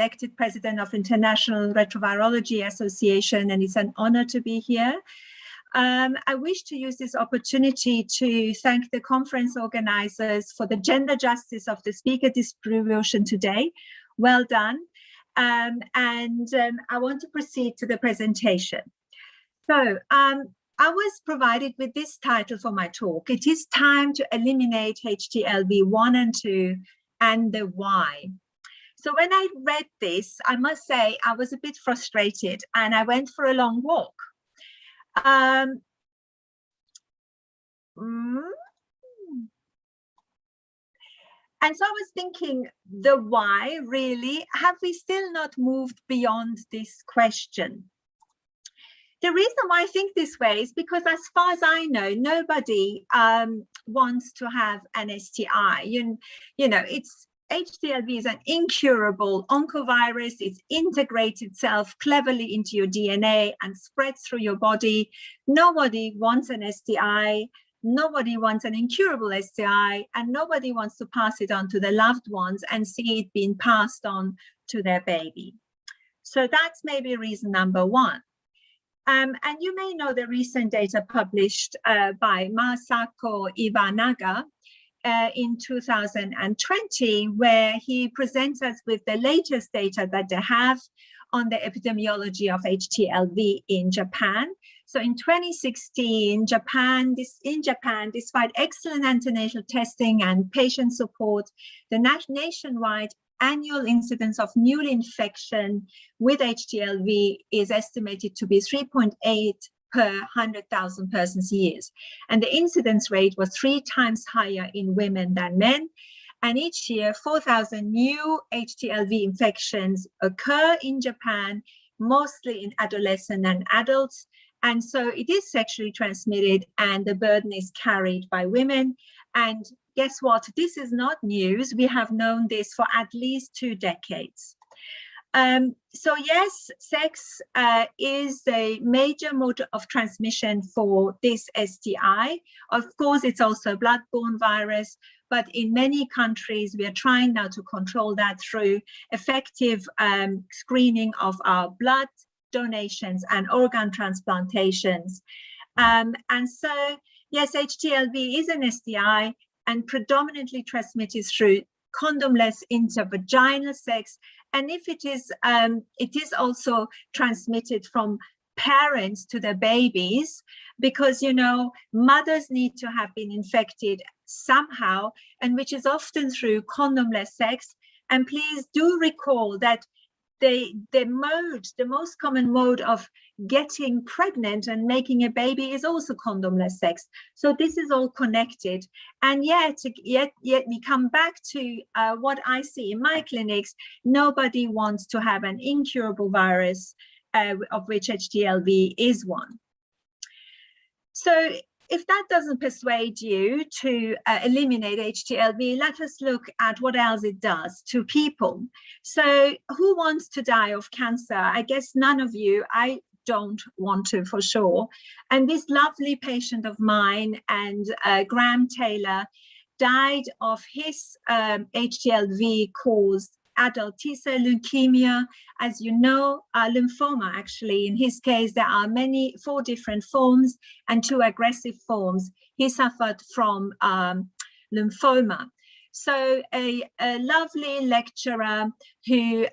elected president of International Retrovirology Association, and it's an honor to be here. I wish to use this opportunity to thank the conference organizers for the gender justice of the speaker distribution today. Well done. I want to proceed to the presentation. So I was provided with this title for my talk. It is time to eliminate HTLV 1 and 2 and the why. So when I read this, I must say I was a bit frustrated and I went for a long walk. And so I was thinking, the why, really? Have we still not moved beyond this question? The reason why I think this way is because, as far as I know, nobody wants to have an STI. You know, HTLV is an incurable oncovirus. It's integrates itself cleverly into your DNA and spreads through your body. Nobody wants an STI. Nobody wants an incurable STI, and nobody wants to pass it on to their loved ones and see it being passed on to their baby. So that's maybe reason number one. And you may know the recent data published by Masako Iwanaga in 2020, where he presents us with the latest data that they have on the epidemiology of HTLV in Japan. So in 2016, in Japan, despite excellent antenatal testing and patient support, the nationwide annual incidence of new infection with HTLV is estimated to be 3.8 per 100,000 persons years. And the incidence rate was 3 times higher in women than men. And each year, 4,000 new HTLV infections occur in Japan, mostly in adolescents and adults. And so it is sexually transmitted, and the burden is carried by women. And guess what? This is not news. We have known this for at least 2 decades. So yes, sex is a major mode of transmission for this STI. Of course, it's also a blood-borne virus, but in many countries, we are trying now to control that through effective screening of our blood donations and organ transplantations. And so, yes, HTLV is an STI and predominantly transmitted through condomless intravaginal sex. And if it is also transmitted from parents to their babies, because, you know, mothers need to have been infected somehow, and which is often through condomless sex. And please do recall that the most common mode of getting pregnant and making a baby is also condomless sex. So this is all connected. And yet we come back to what I see in my clinics. Nobody wants to have an incurable virus, of which HTLV is one. So if that doesn't persuade you to eliminate HTLV, let us look at what else it does to people. So who wants to die of cancer? I guess none of you. I don't want to, for sure. And this lovely patient of mine, and Graham Taylor, died of his HTLV-caused adult T-cell leukemia. As you know, lymphoma, actually. In his case, there are 4 different forms and 2 aggressive forms. He suffered from lymphoma. So a lovely lecturer who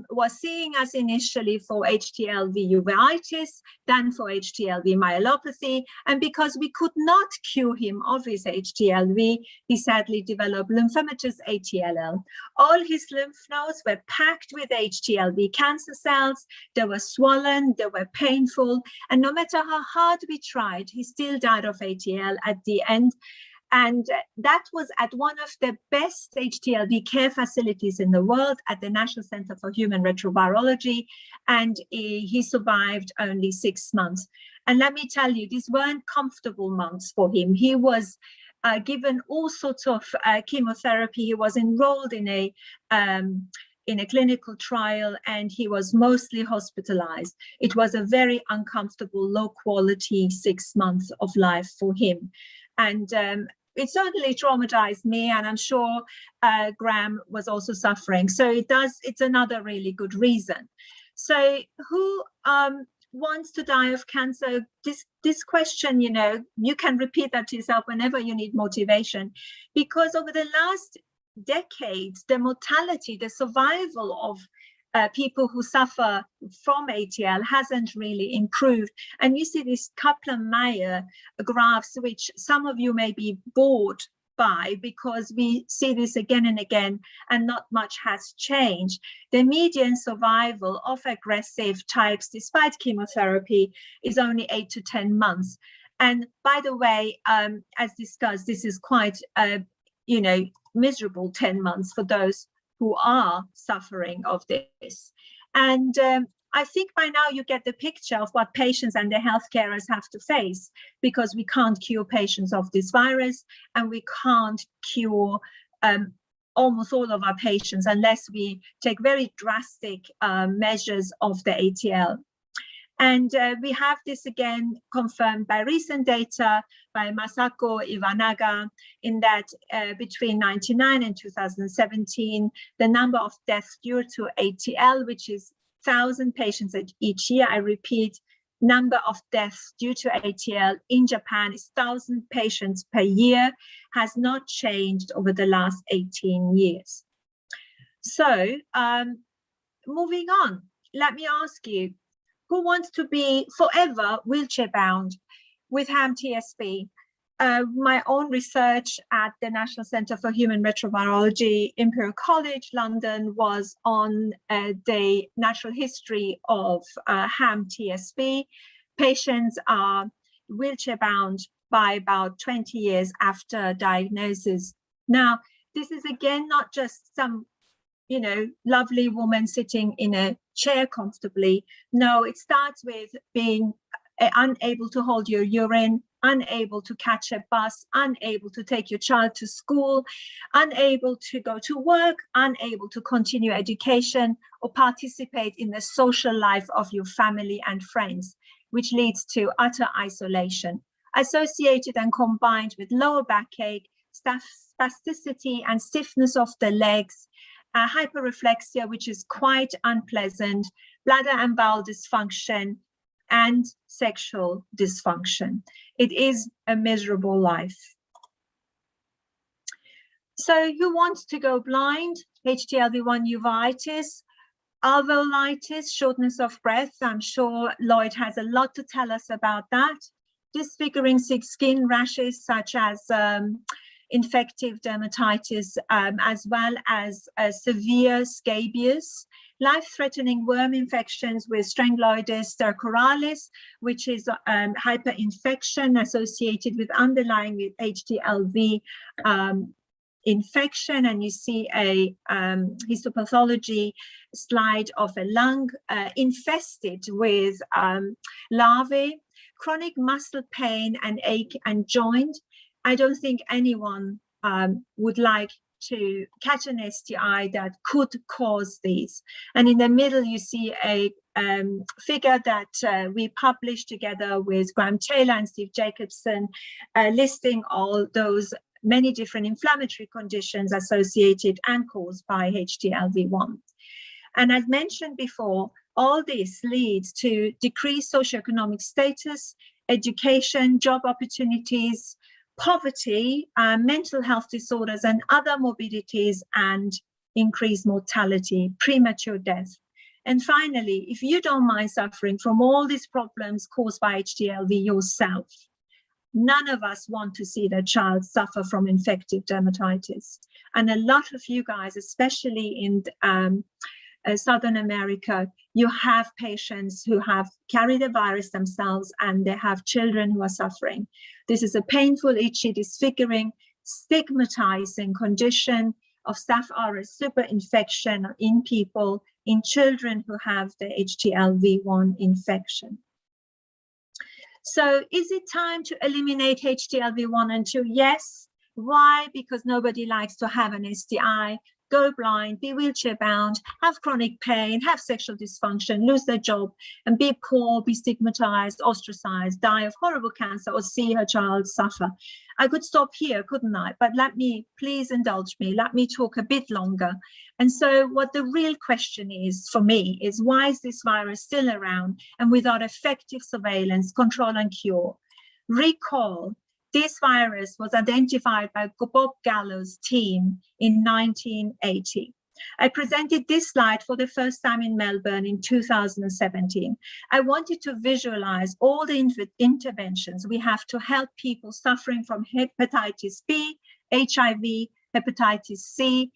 was seeing us initially for HTLV uveitis, then for HTLV myelopathy. And because we could not cure him of his HTLV, he sadly developed lymphomatous ATLL. All his lymph nodes were packed with HTLV cancer cells. They were swollen, they were painful. And no matter how hard we tried, he still died of ATL at the end. And that was at one of the best HTLV care facilities in the world, at the National Center for Human Retrovirology. And he survived only 6 months. And let me tell you, these weren't comfortable months for him. He was given all sorts of chemotherapy. He was enrolled in a clinical trial, and he was mostly hospitalized. It was a very uncomfortable, low quality 6 months of life for him. And it certainly traumatized me, and I'm sure Graham was also suffering. So it's another really good reason. So who wants to die of cancer? This question, you can repeat that to yourself whenever you need motivation, because over the last decades, the mortality, the survival of people who suffer from ATL hasn't really improved. And you see these Kaplan-Meier graphs, which some of you may be bored by, because we see this again and again, and not much has changed. The median survival of aggressive types, despite chemotherapy, is only 8 to 10 months. And by the way, as discussed, this is quite miserable 10 months for those who are suffering of this. And I think by now you get the picture of what patients and their health carers have to face, because we can't cure patients of this virus, and we can't cure almost all of our patients unless we take very drastic measures of the ATL. And we have this again confirmed by recent data by Masako Iwanaga, in that between 1999 and 2017, the number of deaths due to ATL, which is 1,000 patients each year, I repeat, number of deaths due to ATL in Japan is 1,000 patients per year, has not changed over the last 18 years. So moving on, let me ask you, who wants to be forever wheelchair bound with HAM-TSB? My own research at the National Centre for Human Retrovirology, Imperial College London, was on the natural history of HAM-TSB. Patients are wheelchair bound by about 20 years after diagnosis. Now, this is again not just some lovely woman sitting in a chair comfortably. No, it starts with being unable to hold your urine, unable to catch a bus, unable to take your child to school, unable to go to work, unable to continue education or participate in the social life of your family and friends, which leads to utter isolation, associated and combined with lower backache, spasticity and stiffness of the legs, hyperreflexia, which is quite unpleasant, bladder and bowel dysfunction, and sexual dysfunction. It is a miserable life. So who wants to go blind? HTLV1 uveitis, alveolitis, shortness of breath. I'm sure Lloyd has a lot to tell us about that. Disfiguring skin rashes such as infective dermatitis, as well as severe scabies, life-threatening worm infections with Staphylococcus stercoralis, which is hyperinfection associated with underlying with HTLV infection. And you see a histopathology slide of a lung infested with larvae, chronic muscle pain and ache and joint. I don't think anyone would like to catch an STI that could cause these. And in the middle, you see a figure that we published together with Graham Taylor and Steve Jacobson, listing all those many different inflammatory conditions associated and caused by HTLV1. And as mentioned before, all this leads to decreased socioeconomic status, education, job opportunities, poverty, mental health disorders and other morbidities, and increased mortality, premature death. And finally, if you don't mind suffering from all these problems caused by HTLV yourself, none of us want to see their child suffer from infective dermatitis. And a lot of you guys, especially in Southern America, you have patients who have carried the virus themselves and they have children who are suffering. This is a painful, itchy, disfiguring, stigmatizing condition of Staph aureus superinfection in people, in children who have the HTLV1 infection. So is it time to eliminate HTLV1 and 2? Yes. Why? Because nobody likes to have an STI. go blind, be wheelchair bound, have chronic pain, have sexual dysfunction, lose their job, and be poor, be stigmatized, ostracized, die of horrible cancer, or see her child suffer. I could stop here, couldn't I? But please indulge me, let me talk a bit longer. And so what the real question is for me is, why is this virus still around and without effective surveillance, control and cure? Recall, this virus was identified by Bob Gallo's team in 1980. I presented this slide for the first time in Melbourne in 2017. I wanted to visualize all the interventions we have to help people suffering from hepatitis B, HIV, hepatitis C,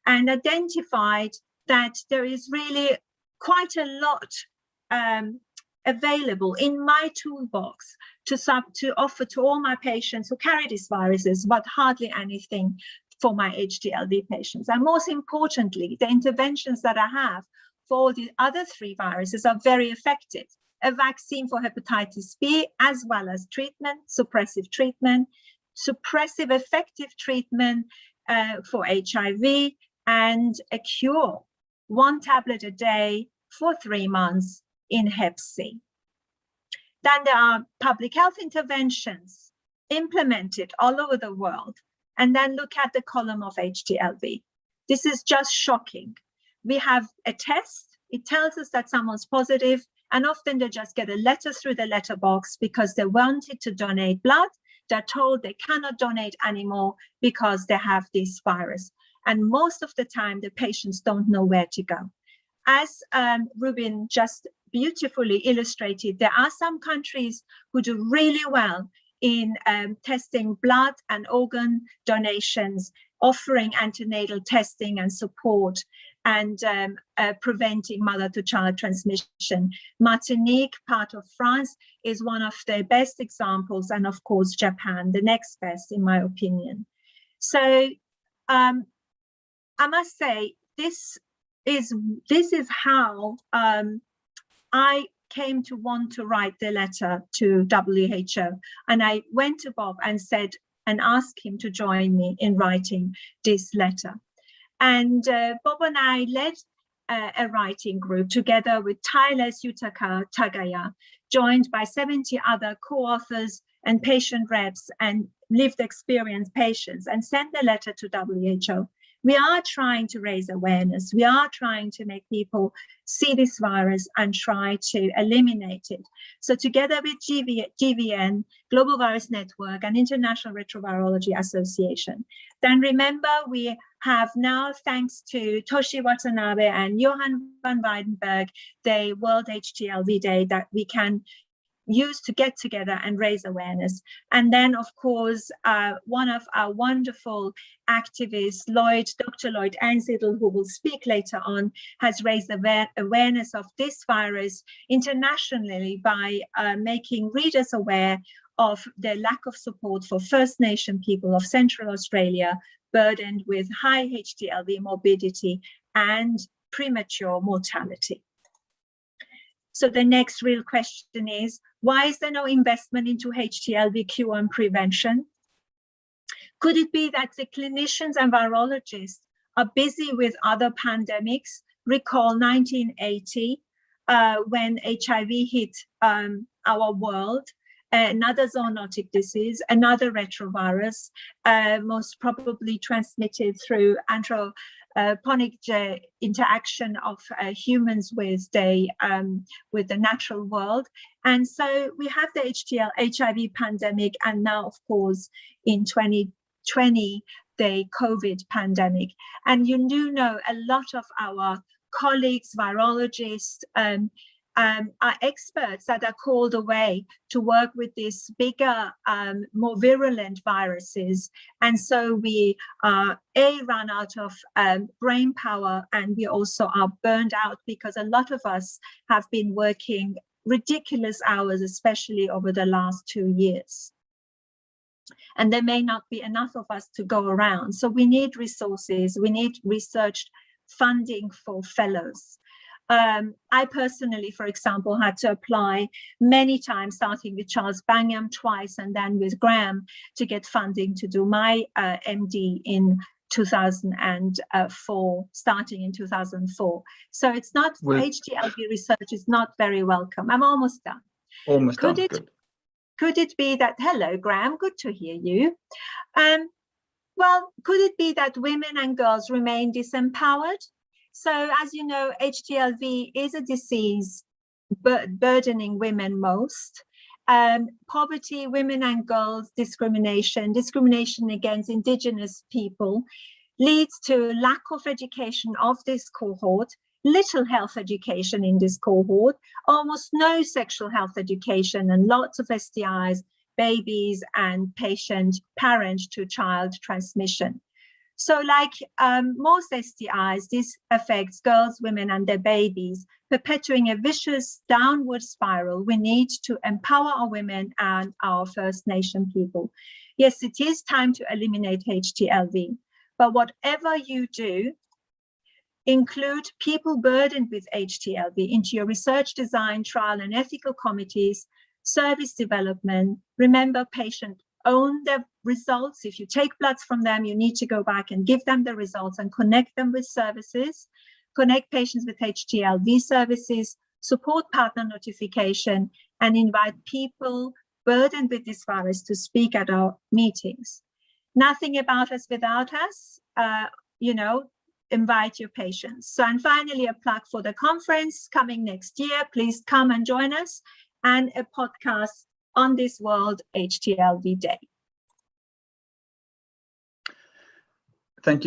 and identified that there is really quite a lot available in my toolbox to offer to all my patients who carry these viruses, but hardly anything for my HTLV patients. And most importantly, the interventions that I have for the other 3 viruses are very effective. A vaccine for hepatitis B, as well as treatment, suppressive effective treatment for HIV, and a cure, 1 tablet a day for 3 months in Hep C. Then there are public health interventions implemented all over the world. And then look at the column of HTLV. This is just shocking. We have a test, it tells us that someone's positive, and often they just get a letter through the letterbox because they wanted to donate blood. They're told they cannot donate anymore because they have this virus. And most of the time, the patients don't know where to go. As Rubin just beautifully illustrated, there are some countries who do really well in testing blood and organ donations, offering antenatal testing and support, and preventing mother-to-child transmission. Martinique, part of France, is one of the best examples, and of course Japan, the next best in my opinion. So I must say, this is how I came to want to write the letter to WHO. And I went to Bob and said, and asked him to join me in writing this letter. And Bob and I led a writing group together with tireless Yutaka Tagaya, joined by 70 other co-authors and patient reps and lived experience patients, and sent the letter to WHO. We are trying to raise awareness. We are trying to make people see this virus and try to eliminate it. So together with GVN, Global Virus Network, and International Retrovirology Association. Then remember, we have now, thanks to Toshi Watanabe and Johan van Weidenberg, the World HTLV Day that we can use to get together and raise awareness. And then, of course, one of our wonderful activists, Dr. Lloyd Anzidel, who will speak later on, has raised awareness of this virus internationally by making readers aware of the lack of support for First Nation people of Central Australia, burdened with high HTLV morbidity and premature mortality. So the next real question is, why is there no investment into HTLV cure and prevention? Could it be that the clinicians and virologists are busy with other pandemics? Recall 1980, when HIV hit our world, another zoonotic disease, another retrovirus, most probably transmitted through anthroponic interaction of humans with the natural world. And so we have the HIV pandemic, and now, of course, in 2020, the COVID pandemic. And you do know a lot of our colleagues, virologists, are experts that are called away to work with these bigger, more virulent viruses. And so we run out of brain power, and we also are burned out because a lot of us have been working ridiculous hours, especially over the last 2 years. And there may not be enough of us to go around. So we need resources, we need research funding for fellows. I personally, for example, had to apply many times, starting with Charles Bangham twice and then with Graham, to get funding to do my MD in 2004, starting in 2004. So it's not, HTLV research is not very welcome. I'm almost done. Almost done. Good. Could it be that, hello, Graham, good to hear you. Well, could it be that women and girls remain disempowered? So as you know, HTLV is a disease burdening women most. Poverty, women and girls discrimination against Indigenous people leads to lack of education of this cohort, little health education in this cohort, almost no sexual health education, and lots of STIs, babies and parent to child transmission. So like most STIs, this affects girls, women and their babies, perpetuating a vicious downward spiral. We need to empower our women and our First Nation people. Yes, it is time to eliminate HTLV, but whatever you do, include people burdened with HTLV into your research design, trial and ethical committees, service development. Remember, patients own their results. If you take bloods from them, you need to go back and give them the results and connect them with services, connect patients with HTLV services, support partner notification, and invite people burdened with this virus to speak at our meetings. Nothing about us without us, invite your patients. So, and finally, a plug for the conference coming next year. Please come and join us, and a podcast on this World HTLV Day. Thank you.